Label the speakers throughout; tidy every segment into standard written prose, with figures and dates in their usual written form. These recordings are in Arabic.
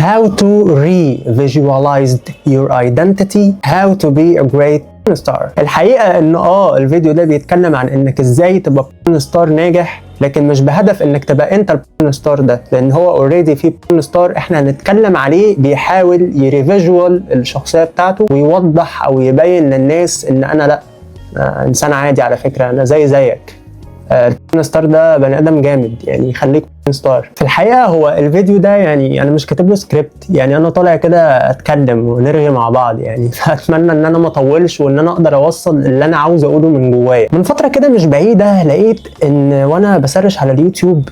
Speaker 1: how to re-visualize your identity, how to be a great porn star. الحقيقة ان الفيديو ده بيتكلم عن انك ازاي تبقى porn star ناجح، لكن مش بهدف انك تبقى انت البورن ستار ده، لان هو اوريدي في بورن ستار احنا هنتكلم عليه بيحاول يريفيجوال الشخصيه بتاعته ويوضح او يبين للناس ان انا لا، انسان عادي على فكره، انا زيك. البورن ستار ده بني ادم جامد، يعني يخليك بورن ستار. في الحقيقه هو الفيديو ده يعني انا مش كاتب له سكريبت، يعني انا طالع كده اتكلم ونرغي مع بعض يعني، فاتمنى ان انا ما اطولش وان انا اقدر اوصل اللي انا عاوز اقوله من جوايا. من فتره كده مش بعيده لقيت ان وانا بسرش على اليوتيوب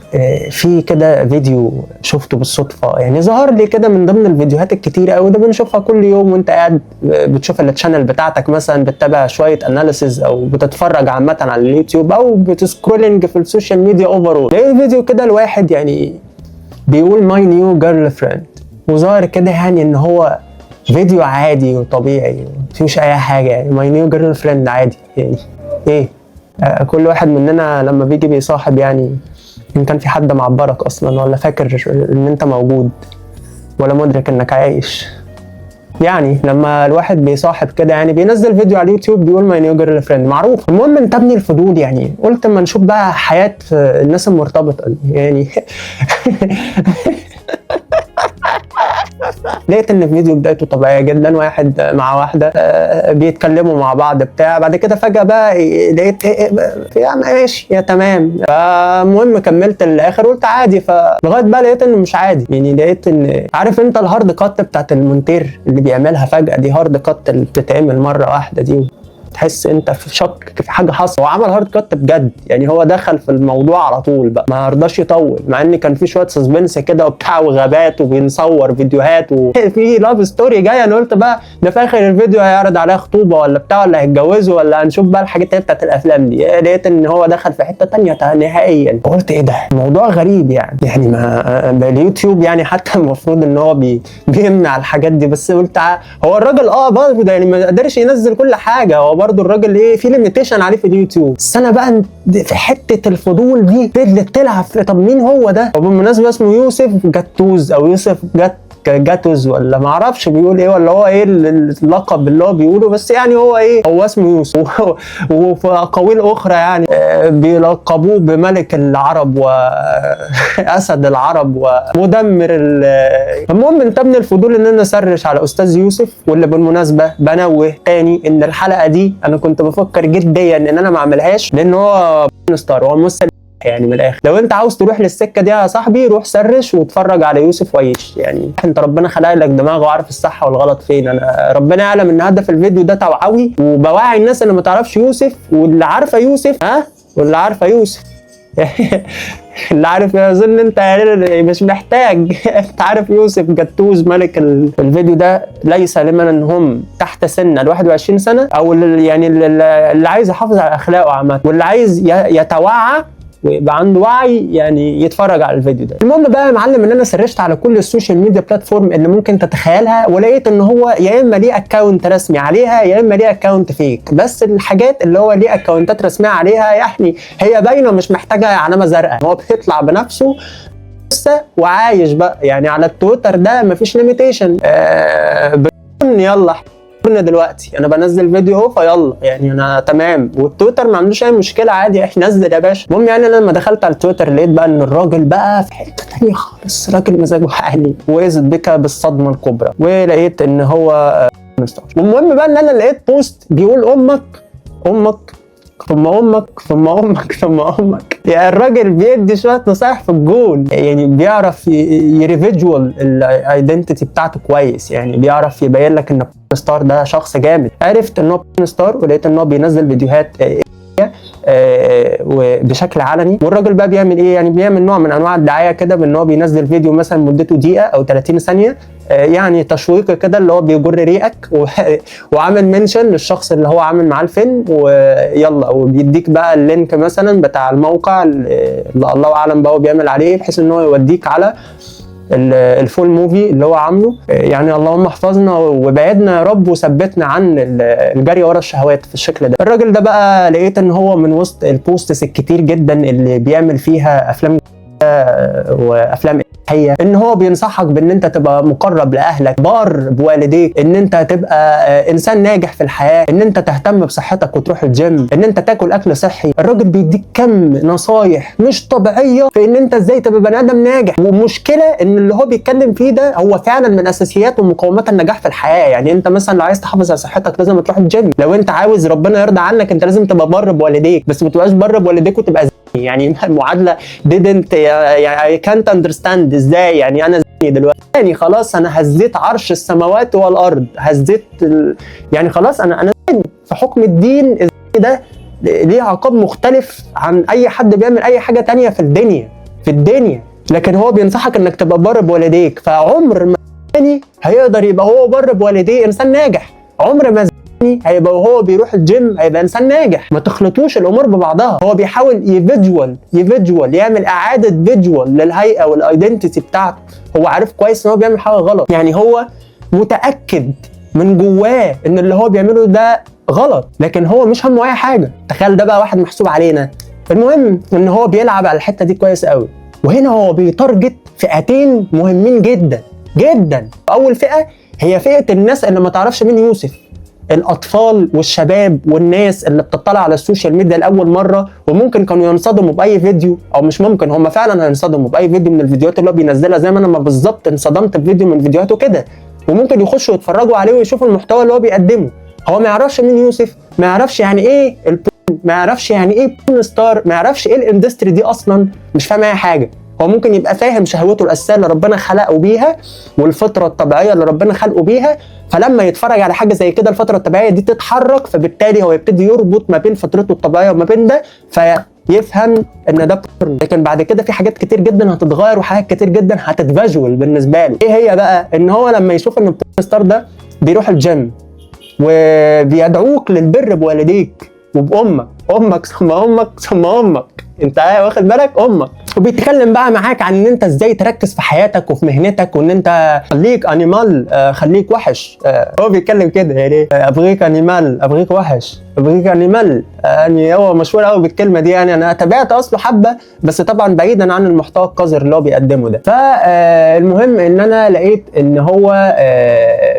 Speaker 1: في كده فيديو شفته بالصدفه، يعني ظهر لي كده من ضمن الفيديوهات الكتيره قوي ده بنشوفها كل يوم وانت قاعد بتشوف التشانل بتاعتك، مثلا بتتابع شويه اناليسيز او بتتفرج عامه على اليوتيوب او بتسكرولنج في السوشيال ميديا اوفرول. لقيت فيديو كده الواحد يعني بيقول ماي نيو جيرل فريند، وظاهر كده يعني ان هو فيديو عادي وطبيعي مفيش اي حاجه، يعني ماي نيو جيرل فريند عادي، يعني ايه؟ كل واحد مننا لما بيجي بيصاحب يعني ان كان في حد معبرك اصلا، ولا فاكر ان انت موجود، ولا مدرك انك عايش. يعني لما الواحد بيصاحب كده يعني بينزل فيديو على اليوتيوب بيقول ماي نيو جيرل فريند، معروف. المهم انتابني الفضول، يعني قلت اما نشوف بقى حياه الناس المرتبطه دي يعني. لقيت ان الفيديو بدايته طبيعيه جدا، واحد مع واحده بيتكلموا مع بعض بتاع، بعد كده فجاه بقى لقيت يا ماشي يا تمام. فالمهم كملت للاخر قلت عادي، فلغايه بقى لقيت انه مش عادي، يعني لقيت ان عارف انت الهارد كات بتاعت المونتير اللي بيعملها فجاه دي، هارد كات اللي بتتعمل مره واحده دي، تحس انت في شك في حاجه حصل. هو عمل هارد كات بجد، يعني هو دخل في الموضوع على طول بقى، ما رضاش يطول، مع ان كان في شويه سسبنس كده وبتاع وغابات وبنصور فيديوهات وفي لاف ستوري جايه. انا قلت بقى ده في اخر الفيديو هيعرض عليها خطوبه ولا بتاع، ولا هيتجوزوا، ولا هنشوف بقى الحاجات بتاعت الافلام دي. لقيت ان هو دخل في حته ثانيه نهائيا. قلت ايه ده؟ موضوع غريب يعني ما اليوتيوب يعني حتى المفروض ان هو بيمنع الحاجات دي، بس قلت هو الراجل برضه يعني ما قدرش ينزل كل حاجه، هو برضه الراجل ايه في ليميتيشن عليه في اليوتيوب. بس انا بقى في حته الفضول دي فضلت تلعب طب مين هو ده؟ وبالمناسبه اسمه يوسف جاتوز او يوسف جاتوز ولا ما اعرفش بيقول ايه، ولا هو ايه اللقب اللي هو بيقوله، بس يعني هو ايه، هو اسمه يوسف. وفي اقاويل اخرى يعني بيلقبوه بملك العرب واسد العرب ومدمر المهم انتابني الفضول ان انا اسرش على استاذ يوسف. واللي بالمناسبه بنوه تاني ان الحلقه دي انا كنت بفكر جديا ان انا ما اعملهاش، لان هو ستار، هو ممثل يعني من الاخر. لو انت عاوز تروح للسكه دي يا صاحبي روح سرش واتفرج على يوسف وعيش، يعني انت ربنا خلق لك دماغ وعارف الصح والغلط فين. انا ربنا يعلم ان هدف الفيديو ده توعوي وبوعي الناس اللي ما تعرفش يوسف، واللي عارفه يوسف واللي عارفه يوسف. اللي عارف يظن انت مش محتاج. انت عارف يوسف جاتوز ملك الفيديو ده ليس لمن هم تحت سن ال 21 سنه، او يعني اللي عايز يحافظ على اخلاقه عامه، واللي عايز يتوعى ويبقى عنده وعي يعني يتفرج على الفيديو ده. المهم بقى يا معلم ان انا سرشت على كل السوشيال ميديا بلاتفورم اللي ممكن تتخيلها، ولقيت ان هو يا اما ليه اكونت رسمي عليها يا اما ليه اكونت فيك. بس الحاجات اللي هو ليه اكونتات رسميه عليها يعني هي باينه مش محتاجه علامه زرقاء، هو بيطلع بنفسه لسه وعايش بقى. يعني على التويتر ده مفيش ليميتيشن، يلا دلوقتي انا بنزل فيديو اهو فيلا، يعني انا تمام. والتويتر ما عندوش اي مشكله عادي، احنا نزل يا باشا. المهم يعني انا لما دخلت على التويتر لقيت بقى ان الراجل بقى في حته ثانيه خالص، راجل مزاجه عالي واذ بك بالصدمه الكبرى. ولقيت ان هو والمهم بقى ان انا لقيت بوست بيقول امك ثم امك ثم امك ثم امك. يعني الراجل بيدي شويه نصايح في الجول، يعني بيعرف يريفيجوال الايدنتيتي بتاعته كويس، يعني بيعرف يبين لك ان ستار ده شخص جامد. عرفت ان هو ستار ولقيت ان هو بينزل فيديوهات وبشكل علني. والراجل بقى بيعمل ايه؟ يعني بيعمل نوع من انواع الدعايه كده، بان هو بينزل فيديو مثلا مدته دقيقه او 30 ثانيه، يعني تشويق كده اللي هو بيجر ريقك وعامل منشن للشخص اللي هو عامل معاه الفيلم، ويلا وبيديك بقى اللينك مثلا بتاع الموقع اللي الله اعلم بقى هو بيعمل عليه، بحيث ان هو يوديك على الفول موفي اللي هو عامله. يعني اللهم احفظنا وبعدنا يا رب وثبتنا عن الجري ورا الشهوات في الشكل ده. الراجل ده بقى لقيت ان هو من وسط البوستس الكتير جدا اللي بيعمل فيها افلام وافلام هي ان هو بينصحك بان انت تبقى مقرب لاهلك، بار بوالديك، ان انت تبقى انسان ناجح في الحياه، ان انت تهتم بصحتك وتروح الجيم، ان انت تاكل اكل صحي. الراجل بيديك كم نصايح مش طبيعيه في ان انت ازاي تبقى بني ادم ناجح. ومشكله ان اللي هو بيتكلم فيه ده هو فعلا من اساسيات ومقومات النجاح في الحياه. يعني انت مثلا لو عايز تحافظ على صحتك لازم تروح الجيم، لو انت عاوز ربنا يرضى عنك انت لازم تبقى بر بوالديك، بس ما تبقاش بر بوالديك وتبقى يعني المعادله didn't يعني I can't understand ازاي يعني انا زي دلوقتي يعني خلاص انا هزيت عرش السماوات والارض، هزيت يعني خلاص انا في حكم الدين ده ليه عقاب مختلف عن اي حد بيعمل اي حاجه تانية في الدنيا. لكن هو بينصحك انك تبقى بر بوالديك، فعمر ما هيقدر يبقى هو بر بوالديه انسان ناجح، عمر ما هيبقى وهو بيروح الجيم هيبقى انسان ناجح. ما تخلطوش الامور ببعضها. هو بيحاول يفيجوال يعمل اعاده فيجوال للهيئه والايدنتيتي بتاعته. هو عارف كويس ان هو بيعمل حاجه غلط، يعني هو متاكد من جواه ان اللي هو بيعمله ده غلط، لكن هو مش همه اي حاجه. تخيل ده بقى واحد محسوب علينا. المهم ان هو بيلعب على الحته دي كويس قوي، وهنا هو بيتارجت فئتين مهمين جدا جدا. اول فئه هي فئه الناس اللي ما تعرفش مين يوسف، الاطفال والشباب والناس اللي بتطلع على السوشيال ميديا لاول مره، وممكن كانوا ينصدموا باي فيديو، او مش ممكن، هم فعلا هينصدموا باي فيديو من الفيديوهات اللي هو بينزلها، زي ما انا بالظبط انصدمت بفيديو من فيديوهاته كده. وممكن يخشوا يتفرجوا عليه ويشوفوا المحتوى اللي هو بيقدمه. هو ما يعرفش مين يوسف، ما يعرفش يعني ايه ما يعرفش يعني ايه بورن ستار، ما يعرفش ايه الاندستري دي اصلا، مش فاهم اي حاجه. هو ممكن يبقى فاهم شهوته الاساسيه اللي ربنا خلقه بيها والفطره الطبيعيه اللي ربنا خلقه بيها، فلما يتفرج على حاجه زي كده الفطره الطبيعيه دي تتحرك، فبالتالي هو يبتدي يربط ما بين فطرته الطبيعيه وما بين ده، فيفهم ان ده بورن. لكن بعد كده في حاجات كتير جدا هتتغير وحاجات كتير جدا هتتفاجول بالنسبه له. ايه هي بقى؟ ان هو لما يشوف ان البورن ستار ده بيروح الجيم وبيدعوك للبر بوالديك وبامك ثم امك، انت واخد بالك؟ امك. وبيتكلم بقى معاك عن ان انت ازاي تركز في حياتك وفي مهنتك، وان انت خليك انيمال، خليك وحش. هو بيتكلم كده يعني ابغيك انيمال، ابغيك وحش، ابغيك انيمال. يعني هو مشهور قوي بالكلمه دي. يعني انا تابعت اصله حبه، بس طبعا بعيدا عن المحتوى القذر اللي هو بيقدمه ده. فالمهم ان انا لقيت ان هو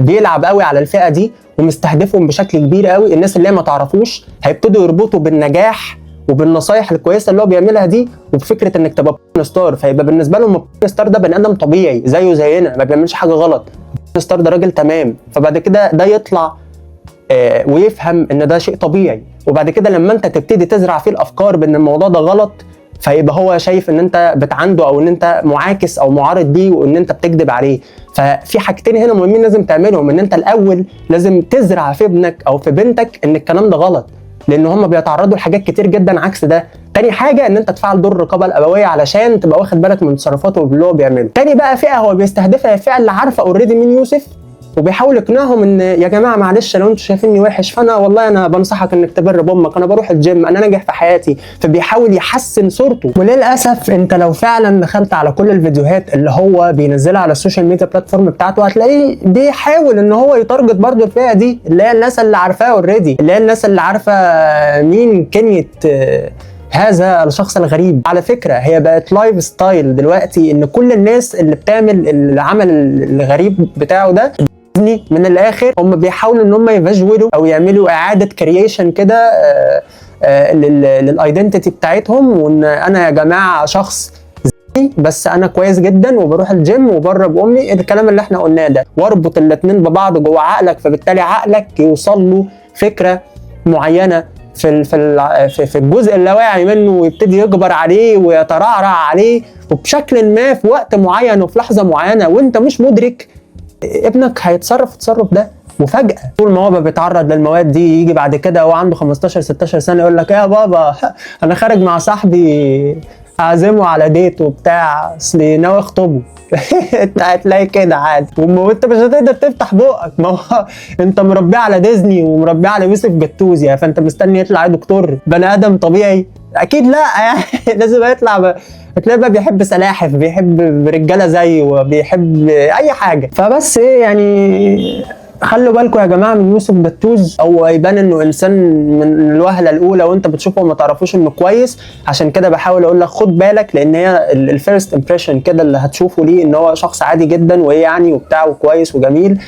Speaker 1: بيلعب قوي على الفئه دي ومستهدفهم بشكل كبير قوي. الناس اللي ما تعرفوش هيبتدوا يربطوا بالنجاح وبالنصايح الكويسه اللي هو بيعملها دي وبفكره انك تبقى بورن ستار، فيبقى بالنسبه لهم البورن ستار ده بني ادم طبيعي زيه زينا، ما بيعملش حاجه غلط. البورن ستار ده راجل تمام. فبعد كده ده يطلع ويفهم ان ده شيء طبيعي، وبعد كده لما انت تبتدي تزرع فيه الافكار بان الموضوع ده غلط، فيبقى هو شايف ان انت بتعنده او ان انت معاكس او معارض بيه وان انت بتكذب عليه. ففي حاجتين هنا مهمين لازم تعملهم. ان انت الاول لازم تزرع في ابنك او في بنتك ان الكلام ده غلط، لان هم بيتعرضوا لحاجات كتير جدا عكس ده. تاني حاجه ان انت تفعل دور الرقابه الابويه علشان تبقى واخد بالك من تصرفاته واللي هو بيعمله. تاني بقى فئه هو بيستهدفها، الفئه اللي عارفه اوريدي مين يوسف، وبيحاول يقنعهم ان يا جماعه معلش لو انتوا شايفيني وحش فانا والله انا بنصحك انك تبر بامك، انا بروح الجيم، انا ناجح في حياتي. فبيحاول يحسن صورته. وللاسف انت لو فعلا دخلت على كل الفيديوهات اللي هو بينزلها على السوشيال ميديا بلاتفورم بتاعته هتلاقيه بيحاول ان هو يتارجت برضه الفئه دي، اللي هي الناس اللي عارفاه اوريدي، اللي هي الناس اللي عارفه مين كنية هذا الشخص الغريب. على فكره هي بقت لايف ستايل دلوقتي ان كل الناس اللي بتعمل العمل الغريب بتاعه ده من الاخر هم بيحاولوا ان هم يفجولوا او يعملوا اعاده كرييشن كده للايدنتيتي بتاعتهم، وان انا يا جماعه شخص بس انا كويس جدا وبروح الجيم وبره بامي، الكلام اللي احنا قلناه ده، واربط الاثنين ببعض جوه عقلك، فبالتالي عقلك يوصل له فكره معينه في الجزء اللاواعي منه ويبتدي يجبر عليه ويترعرع عليه، وبشكل ما في وقت معين وفي لحظه معينه وانت مش مدرك ابنك هيتصرف التصرف ده. وفجأة طول ما هو بيتعرض للمواد دي يجي بعد كده وهو عنده 15 16 سنة يقول لك يا بابا انا خارج مع صاحبي اعزمه على ديت وبتاع اصلي ناوي اخطبه. انت هتلاقي كده عادي وانت مش هتقدر تفتح بقك. ما هو انت مربيه على ديزني ومربيه على يوسف جتوزيا، فانت مستني يطلع دكتور بني ادم طبيعي؟ اكيد لا. يعني لازم يطلع هتلاقيه بقى بيحب سلاحف، بيحب رجاله زيه، وبيحب اي حاجه. فبس ايه يعني خلوا بالكم يا جماعه من يوسف بتوز. هو يبان انه انسان من الوهله الاولى وانت بتشوفه وما تعرفوش انه كويس، عشان كده بحاول اقول لك خد بالك، لان هي الفيرست امبريشن كده اللي هتشوفه ليه ان هو شخص عادي جدا وايه يعني وبتاع وكويس وجميل،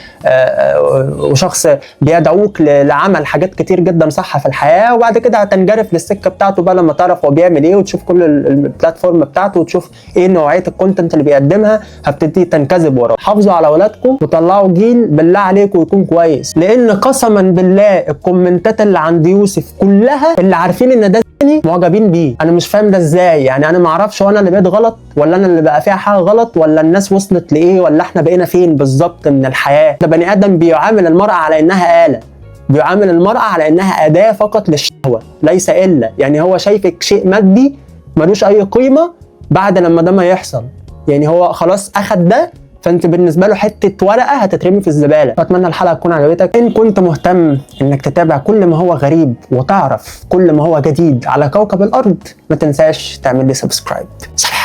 Speaker 1: وشخص بيدعوك لعمل حاجات كتير جدا صح في الحياه، وبعد كده هتنجرف للسكه بتاعته بقى لما تعرف هو بيعمل ايه وتشوف كل البلاتفورم بتاعته وتشوف ايه نوعيه الكونتنت اللي بيقدمها، هبتدي تنكذب وراه. حافظوا على اولادكم وطلعوا جيل بالله عليكم يكون كويس، لان قسما بالله الكومنتات اللي عند يوسف كلها اللي عارفين ان ده معجبين بيه. انا مش فاهم ده ازاي يعني، انا ما اعرفش وانا اللي بقيت غلط ولا انا اللي بقى فيها حاجه غلط ولا الناس وصلت لايه ولا احنا بقينا فين بالظبط من الحياه. ده بني ادم بيعامل المرأة على انها آلة، بيعامل المرأة على انها أداة فقط للشهوة ليس الا، يعني هو شايفك شيء مادي ملوش اي قيمه بعد لما ده ما يحصل، يعني هو خلاص اخد ده، فانت بالنسبه له حته ورقه هتترمي في الزباله. اتمنى الحلقه تكون عجبتك. ان كنت مهتم انك تتابع كل ما هو غريب وتعرف كل ما هو جديد على كوكب الارض، ما تنساش تعمل لي سبسكرايب. سلام.